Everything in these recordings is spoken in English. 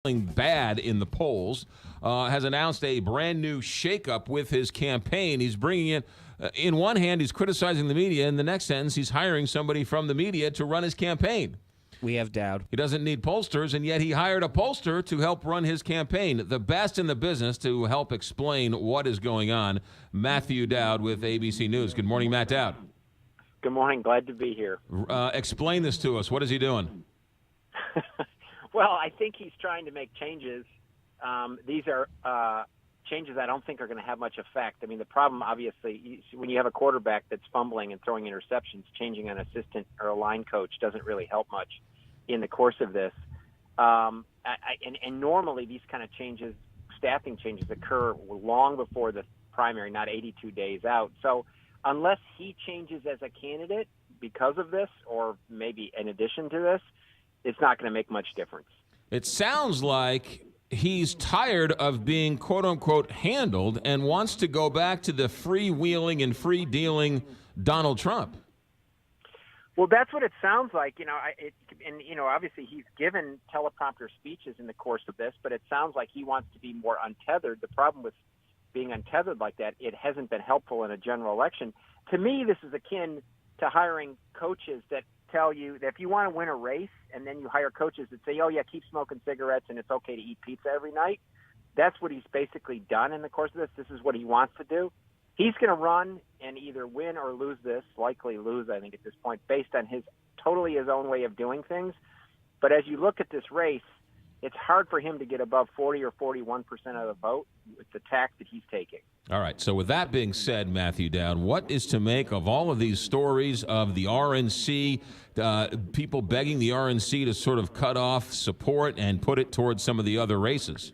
bad in the polls, has announced a brand new shakeup with his campaign. He's bringing it, in one hand, he's criticizing the media. In the next sentence, he's hiring somebody from the media to run his campaign. We have Dowd. He doesn't need pollsters, and yet he hired a pollster to help run his campaign. The best in the business to help explain what is going on. Matthew Dowd with ABC News. Good morning, Matt Dowd. Good morning. Glad to be here. Explain this to us. What is he doing? Well, I think he's trying to make changes. These are changes I don't think are going to have much effect. I mean, the problem, obviously, when you have a quarterback that's fumbling and throwing interceptions, changing an assistant or a line coach doesn't really help much in the course of this. And normally these kind of changes, staffing changes, occur long before the primary, not 82 days out. So unless he changes as a candidate because of this, or maybe in addition to this, it's not going to make much difference. It sounds like he's tired of being, quote-unquote, handled and wants to go back to the freewheeling and free-dealing Donald Trump. Well, that's what it sounds like. Obviously he's given teleprompter speeches in the course of this, but it sounds like he wants to be more untethered. The problem with being untethered like that, it hasn't been helpful in a general election. To me, this is akin to hiring coaches that tell you that if you want to win a race and then you hire coaches that say, oh, yeah, keep smoking cigarettes and it's okay to eat pizza every night. That's what he's basically done in the course of this. This is what he wants to do. He's going to run and either win or lose this, likely lose, I think, at this point, based on his own way of doing things. But as you look at this race, it's hard for him to get above 40 or 41% of the vote with the tack that he's taking. All right. So with that being said, Matthew Dowd, what is to make of all of these stories of the RNC, people begging the RNC to sort of cut off support and put it towards some of the other races?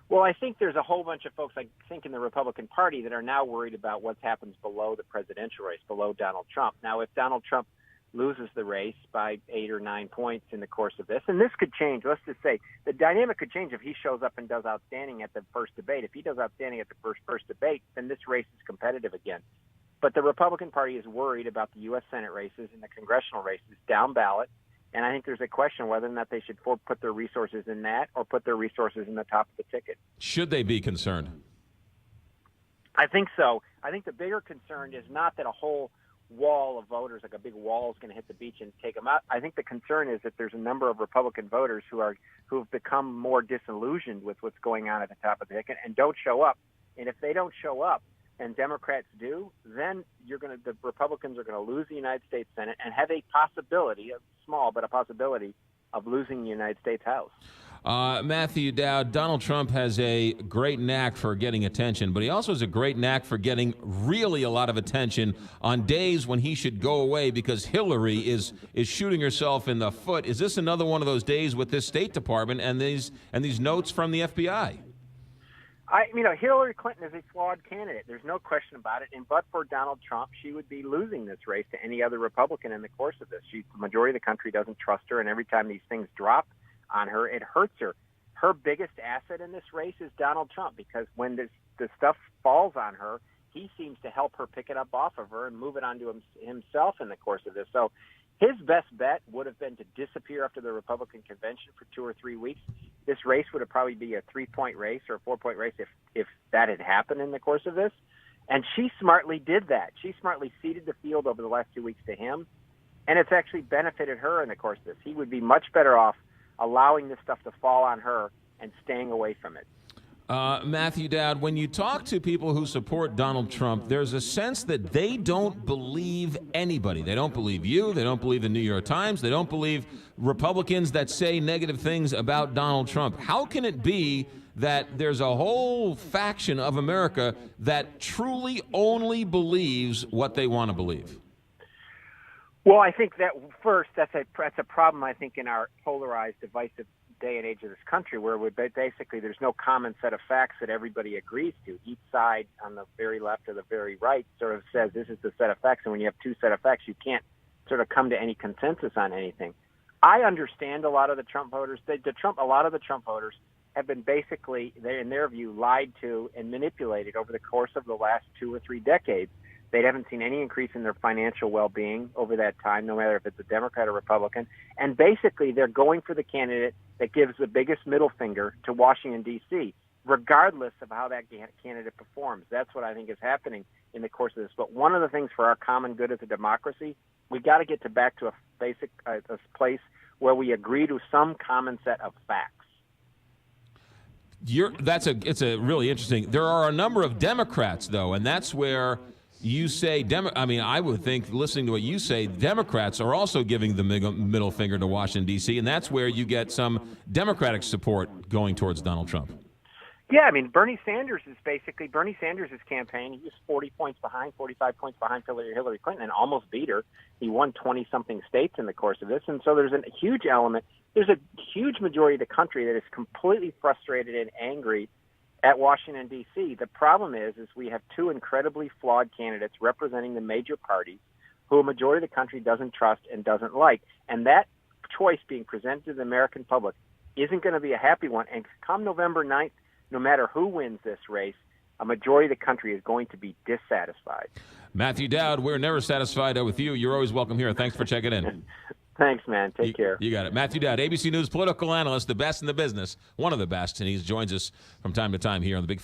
Well, I think there's a whole bunch of folks, I think, in the Republican Party that are now worried about what happens below the presidential race, below Donald Trump. Now, if Donald Trump loses the race by 8 or 9 points in the course of this, and this could change. Let's just say the dynamic could change if he shows up and does outstanding at the first debate. If he does outstanding at the first debate, then this race is competitive again. But the Republican Party is worried about the U.S. Senate races and the congressional races down ballot, and I think there's a question whether or not they should put their resources in that or put their resources in the top of the ticket. Should they be concerned? I think so. I think the bigger concern is not that a whole wall of voters, like a big wall, is going to hit the beach and take them out. I think the concern is that there's a number of Republican voters who've become more disillusioned with what's going on at the top of the ticket and don't show up. And if they don't show up and Democrats do, then the Republicans are going to lose the United States Senate and have a possibility, small, but a possibility of losing the United States House. Matthew Dowd, Donald Trump has a great knack for getting attention, but he also has a great knack for getting really a lot of attention on days when he should go away because Hillary is shooting herself in the foot. Is this another one of those days with this State Department and these notes from the FBI? Hillary Clinton is a flawed candidate. There's no question about it. And but for Donald Trump, she would be losing this race to any other Republican in the course of this. The majority of the country doesn't trust her, and every time these things drop on her, it hurts her. Her biggest asset in this race is Donald Trump, because when the stuff falls on her, he seems to help her pick it up off of her and move it onto himself in the course of this. So his best bet would have been to disappear after the Republican convention for 2 or 3 weeks. This race would have probably be a 3-point race or a 4-point race if that had happened in the course of this. And she smartly did that. She smartly ceded the field over the last 2 weeks to him, and it's actually benefited her in the course of this. He would be much better off allowing this stuff to fall on her and staying away from it. Matthew Dowd, when you talk to people who support Donald Trump, there's a sense that they don't believe anybody. They don't believe you. They don't believe the New York Times. They don't believe Republicans that say negative things about Donald Trump. How can it be that there's a whole faction of America that truly only believes what they want to believe? Well, I think that first, that's a problem, I think, in our polarized, divisive day and age of this country, where basically there's no common set of facts that everybody agrees to. Each side on the very left or the very right sort of says this is the set of facts, and when you have two set of facts, you can't sort of come to any consensus on anything. I understand a lot of the Trump voters. A lot of the Trump voters have been basically, in their view, lied to and manipulated over the course of the last 2 or 3 decades. They haven't seen any increase in their financial well-being over that time, no matter if it's a Democrat or Republican. And basically, they're going for the candidate that gives the biggest middle finger to Washington, D.C., regardless of how that candidate performs. That's what I think is happening in the course of this. But one of the things for our common good as a democracy, we got to get back to a basic a place where we agree to some common set of facts. It's a really interesting. There are a number of Democrats, though, and that's where you say, I would think, listening to what you say, Democrats are also giving the middle finger to Washington, D.C., and that's where you get some Democratic support going towards Donald Trump. Yeah, Bernie Sanders' campaign. He was 40 points behind, 45 points behind Hillary Clinton, and almost beat her. He won 20-something states in the course of this, and so there's a huge element. There's a huge majority of the country that is completely frustrated and angry at Washington, D.C. The problem is we have two incredibly flawed candidates representing the major parties who a majority of the country doesn't trust and doesn't like. And that choice being presented to the American public isn't going to be a happy one. And come November 9th, no matter who wins this race, a majority of the country is going to be dissatisfied. Matthew Dowd, we're never satisfied with you. You're always welcome here. Thanks for checking in. Thanks, man. Take care. You got it. Matthew Dowd, ABC News political analyst, the best in the business, one of the best, and he joins us from time to time here on the Big